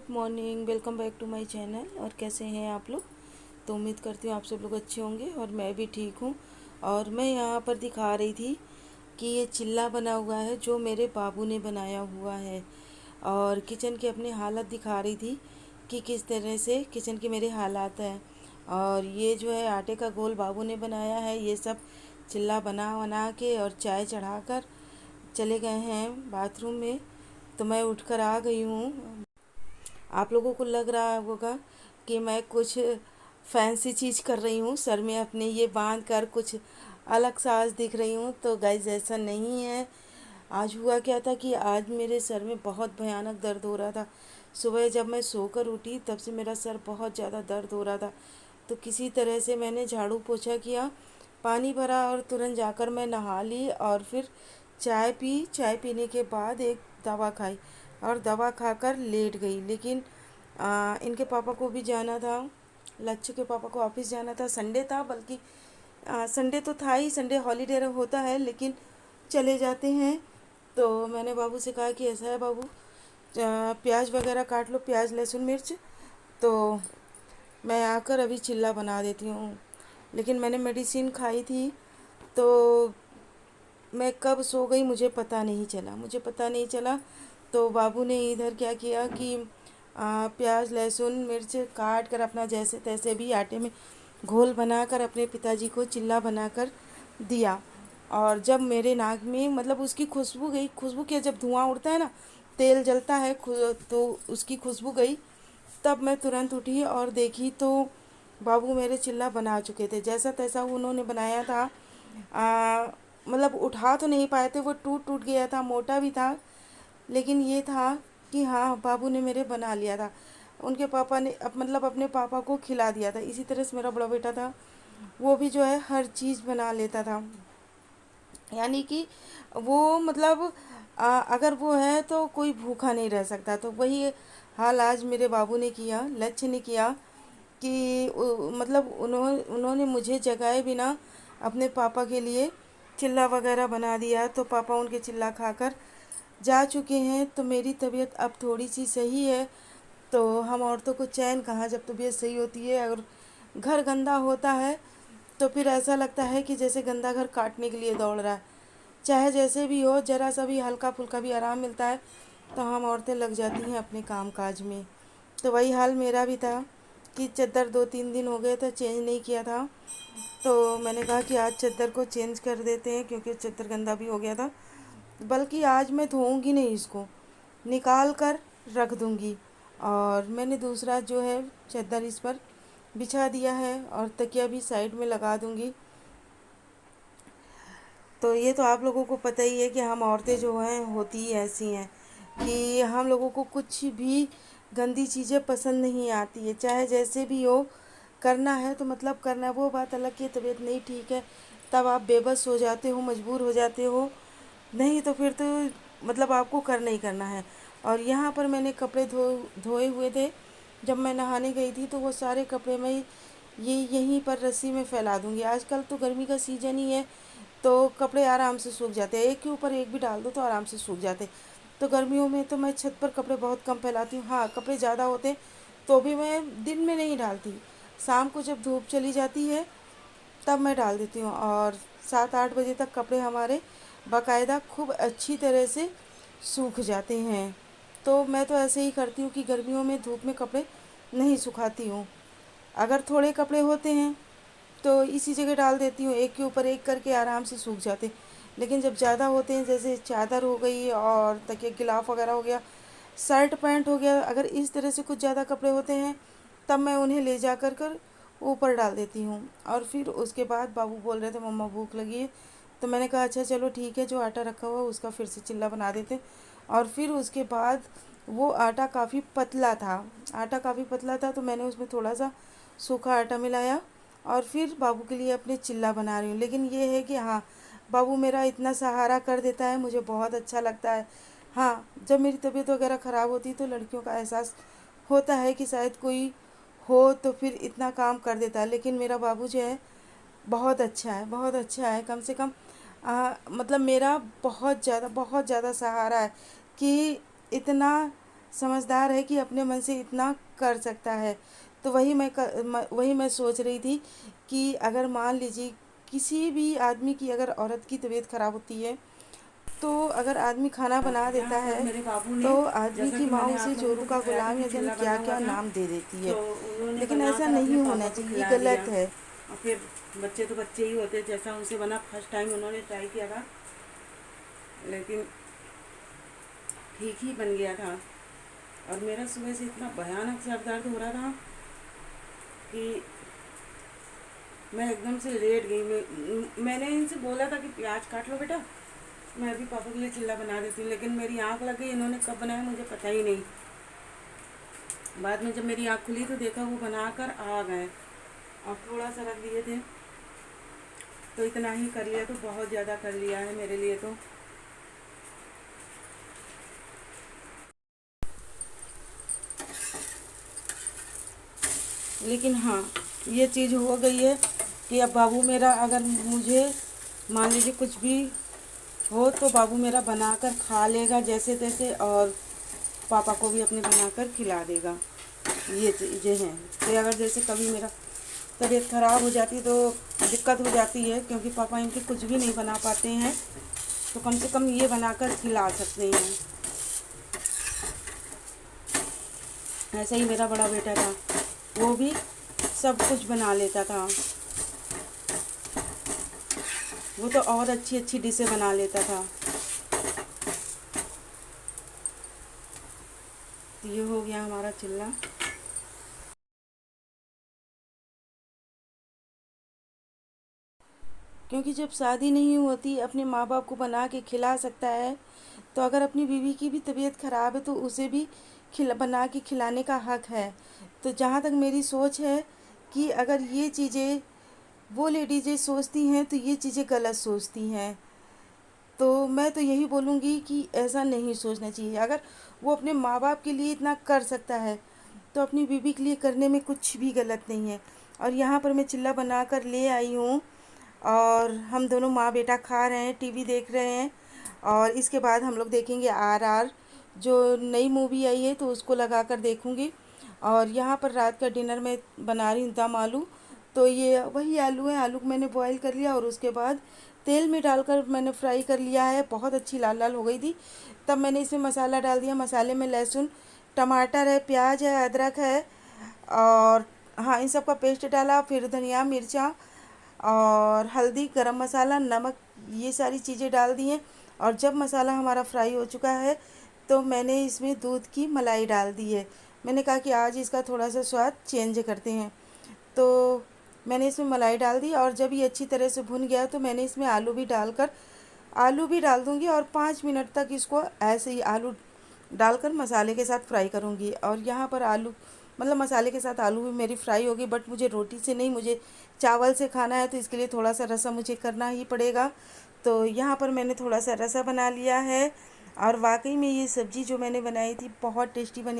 Morning, welcome back to my channel. और कैसे हैं आप लोग? तो उम्मीद करती हूँ आप सब लोग अच्छे होंगे और मैं भी ठीक हूँ। और मैं यहाँ पर दिखा रही थी कि ये चिल्ला बना हुआ है जो मेरे बाबू ने बनाया हुआ है। और किचन की अपनी हालत दिखा रही थी कि किस तरह से किचन की मेरे हालात हैं। और ये जो है आटे का गोल बाबू ने बनाया है। ये सब चिल्ला बना बना के और चाय चढ़ाकर चले गए हैं बाथरूम में। तो मैं उठकर आ गई हूँ। आप लोगों को लग रहा होगा कि मैं कुछ फैंसी चीज़ कर रही हूँ, सर में अपने ये बांध कर कुछ अलग साज दिख रही हूँ। तो गाइस ऐसा नहीं है। आज हुआ क्या था कि आज मेरे सर में बहुत भयानक दर्द हो रहा था। सुबह जब मैं सोकर उठी तब से मेरा सर बहुत ज़्यादा दर्द हो रहा था। तो किसी तरह से मैंने झाड़ू पोछा किया, पानी भरा और तुरंत जाकर मैं नहा ली और फिर चाय पी। चाय पीने के बाद एक दवा खाई और दवा खाकर लेट गई। लेकिन इनके पापा को भी जाना था, लच्छू के पापा को ऑफिस जाना था। संडे था, बल्कि संडे तो था ही, संडे हॉलीडे होता है लेकिन चले जाते हैं। तो मैंने बाबू से कहा कि ऐसा है बाबू, प्याज वगैरह काट लो, प्याज लहसुन मिर्च। तो मैं आकर अभी चिल्ला बना देती हूँ। लेकिन मैंने मेडिसिन खाई थी तो मैं कब सो गई मुझे पता नहीं चला। तो बाबू ने इधर क्या किया कि प्याज लहसुन मिर्च काट कर अपना जैसे तैसे भी आटे में घोल बनाकर अपने पिताजी को चिल्ला बनाकर दिया। और जब मेरे नाक में मतलब उसकी खुशबू गई, खुशबू क्या, जब धुआं उड़ता है ना, तेल जलता है, तो उसकी खुशबू गई। तब मैं तुरंत उठी और देखी तो बाबू मेरे चिल्ला बना चुके थे। जैसा तैसा उन्होंने बनाया था। मतलब उठा तो नहीं पाए थे, वो टूट टूट गया था, मोटा भी था। लेकिन ये था कि हाँ, बाबू ने मेरे बना लिया था। उनके पापा ने मतलब अपने पापा को खिला दिया था। इसी तरह से मेरा बड़ा बेटा था, वो भी जो है हर चीज़ बना लेता था। यानी कि वो मतलब अगर वो है तो कोई भूखा नहीं रह सकता। तो वही हाल आज मेरे बाबू ने किया, लक्ष्य ने किया कि मतलब उन्होंने मुझे जगाए बिना अपने पापा के लिए चिल्ला वगैरह बना दिया। तो पापा उनके चिल्ला खाकर जा चुके हैं। तो मेरी तबीयत अब थोड़ी सी सही है। तो हम औरतों को चैन कहाँ जब तबीयत सही होती है। अगर घर गंदा होता है तो फिर ऐसा लगता है कि जैसे गंदा घर काटने के लिए दौड़ रहा है। चाहे जैसे भी हो, ज़रा सा भी हल्का फुल्का भी आराम मिलता है तो हम औरतें लग जाती हैं अपने काम काज में। तो वही हाल मेरा भी था कि चद्दर 2-3 दिन हो गए थे चेंज नहीं किया था। तो मैंने कहा कि आज चद्दर को चेंज कर देते हैं क्योंकि चद्दर गंदा भी हो गया था। बल्कि आज मैं धोऊंगी नहीं, इसको निकाल कर रख दूंगी। और मैंने दूसरा जो है चद्दर इस पर बिछा दिया है और तकिया भी साइड में लगा दूंगी। तो ये तो आप लोगों को पता ही है कि हम औरतें जो हैं होती ही ऐसी हैं कि हम लोगों को कुछ भी गंदी चीज़ें पसंद नहीं आती है। चाहे जैसे भी हो, करना है तो मतलब करना है। वो बात अलग की तबीयत नहीं ठीक है तब आप बेबस हो जाते हो, मजबूर हो जाते हो, नहीं तो फिर तो मतलब आपको करना ही करना है। और यहाँ पर मैंने कपड़े धोए हुए थे। जब मैं नहाने गई थी तो वो सारे कपड़े मैं ये यहीं पर रस्सी में फैला दूँगी। आजकल तो गर्मी का सीज़न ही है तो कपड़े आराम से सूख जाते हैं, एक के ऊपर एक भी डाल दो तो आराम से सूख जाते। तो गर्मियों में तो मैं छत पर कपड़े बहुत कम फैलाती हूँ। हाँ, कपड़े ज़्यादा होते तो भी मैं दिन में नहीं डालती, शाम को जब धूप चली जाती है तब मैं डाल देती हूँ। और 7-8 बजे तक कपड़े हमारे बाकायदा खूब अच्छी तरह से सूख जाते हैं। तो मैं तो ऐसे ही करती हूँ कि गर्मियों में धूप में कपड़े नहीं सुखाती हूँ। अगर थोड़े कपड़े होते हैं तो इसी जगह डाल देती हूँ, एक के ऊपर एक करके आराम से सूख जाते। लेकिन जब ज़्यादा होते हैं, जैसे चादर हो गई और तकिया गिलाफ वगैरह हो गया, शर्ट पैंट हो गया, अगर इस तरह से कुछ ज़्यादा कपड़े होते हैं तब मैं उन्हें ले जा कर ऊपर डाल देती हूँ। और फिर उसके बाद बाबू बोल रहे थे मम्मा भूख लगी है। तो मैंने कहा अच्छा चलो ठीक है, जो आटा रखा हुआ उसका फिर से चिल्ला बना देते। और फिर उसके बाद वो आटा काफ़ी पतला था तो मैंने उसमें थोड़ा सा सूखा आटा मिलाया और फिर बाबू के लिए अपने चिल्ला बना रही हूँ। लेकिन ये है कि हाँ, बाबू मेरा इतना सहारा कर देता है, मुझे बहुत अच्छा लगता है। हाँ, जब मेरी तबीयत वगैरह ख़राब होती तो लड़कियों का एहसास होता है कि शायद कोई हो तो फिर इतना काम कर देता है। लेकिन मेरा बाबू जो है बहुत अच्छा है, बहुत अच्छा है। कम से कम मतलब मेरा बहुत ज़्यादा सहारा है कि इतना समझदार है कि अपने मन से इतना कर सकता है। तो वही मैं सोच रही थी कि अगर मान लीजिए किसी भी आदमी की, अगर औरत की तबीयत ख़राब होती है, तो अगर आदमी खाना बना देता यहाँ पर है मेरे बाबू ने, तो आदमी जैसा की कि माँ मैंने उसे आप लोगों जोरू को का दिखाया था गुलाम कि या जाने चिल्ला क्या बना हुआ क्या था, नाम दे देती तो है। उन्होंने लेकिन ऐसा बनाकर नहीं अपने होना पापा को चाहिए, ये खिला दिया। गलत है। और फिर बच्चे तो बच्चे ही होते, जैसा उनसे बना फर्स्ट टाइम उन्होंने ट्राई किया था, लेकिन ठीक ही बन गया था। और मेरा सुबह से इतना भयानक सर दर्द हो रहा था कि मैं एकदम से लेट गई। मैंने इनसे बोला था कि प्याज काट लो बेटा, मैं अभी पापा के लिए चिल्ला बना देती हूँ, लेकिन मेरी आँख लग गई। इन्होंने कब बनाया मुझे पता ही नहीं। बाद में जब मेरी आँख खुली तो देखा वो बनाकर आ गए और थोड़ा सा रख दिए थे, तो इतना ही कर लिया, तो बहुत ज़्यादा कर लिया है मेरे लिए तो। लेकिन हाँ, ये चीज़ हो गई है कि अब बाबू मेरा, अगर मुझे मान लीजिए कुछ भी हो तो बाबू मेरा बनाकर खा लेगा जैसे तैसे, और पापा को भी अपने बनाकर खिला देगा। ये चीज़ें हैं कि अगर जैसे कभी मेरा तबीयत ख़राब हो जाती है तो दिक्कत हो जाती है, क्योंकि पापा इनके कुछ भी नहीं बना पाते हैं, तो कम से कम ये बनाकर खिला सकते हैं। ऐसा ही मेरा बड़ा बेटा था, वो भी सब कुछ बना लेता था। वो तो और अच्छी अच्छी डिशें बना लेता था। तो ये हो गया हमारा चिल्ला। क्योंकि जब शादी नहीं होती, अपने माँ बाप को बना के खिला सकता है, तो अगर अपनी बीवी की भी तबीयत ख़राब है तो उसे भी बना के खिलाने का हक है। तो जहाँ तक मेरी सोच है कि अगर ये चीज़ें वो लेडीज़ें सोचती हैं तो ये चीज़ें गलत सोचती हैं। तो मैं तो यही बोलूँगी कि ऐसा नहीं सोचना चाहिए। अगर वो अपने माँ बाप के लिए इतना कर सकता है तो अपनी बीवी के लिए करने में कुछ भी गलत नहीं है। और यहाँ पर मैं चिल्ला बना कर ले आई हूँ, और हम दोनों माँ बेटा खा रहे हैं, टीवी देख रहे हैं। और इसके बाद हम लोग देखेंगे RR, जो नई मूवी आई है, तो उसको लगा कर देखूँगी। और यहाँ पर रात का डिनर में बना रही हूँ दम आलू। तो ये वही आलू है, आलू को मैंने बॉईल कर लिया और उसके बाद तेल में डालकर मैंने फ्राई कर लिया है। बहुत अच्छी लाल लाल हो गई थी। तब मैंने इसमें मसाला डाल दिया। मसाले में लहसुन, टमाटर है, प्याज है, अदरक है, और हाँ, इन सब का पेस्ट डाला। फिर धनिया, मिर्चा और हल्दी, गरम मसाला, नमक, ये सारी चीज़ें डाल दी हैं। और जब मसाला हमारा फ्राई हो चुका है तो मैंने इसमें दूध की मलाई डाल दी है। मैंने कहा कि आज इसका थोड़ा सा स्वाद चेंज करते हैं, तो मैंने इसमें मलाई डाल दी। और जब ये अच्छी तरह से भुन गया तो मैंने इसमें आलू भी डाल दूँगी, और 5 मिनट तक इसको ऐसे ही आलू डालकर मसाले के साथ फ्राई करूँगी। और यहाँ पर आलू, मतलब मसाले के साथ आलू भी मेरी फ्राई होगी, बट मुझे रोटी से नहीं, मुझे चावल से खाना है, तो इसके लिए थोड़ा सा रसा मुझे करना ही पड़ेगा। तो यहाँ पर मैंने थोड़ा सा रसा बना लिया है। और वाकई में ये सब्ज़ी जो मैंने बनाई थी बहुत टेस्टी बनी।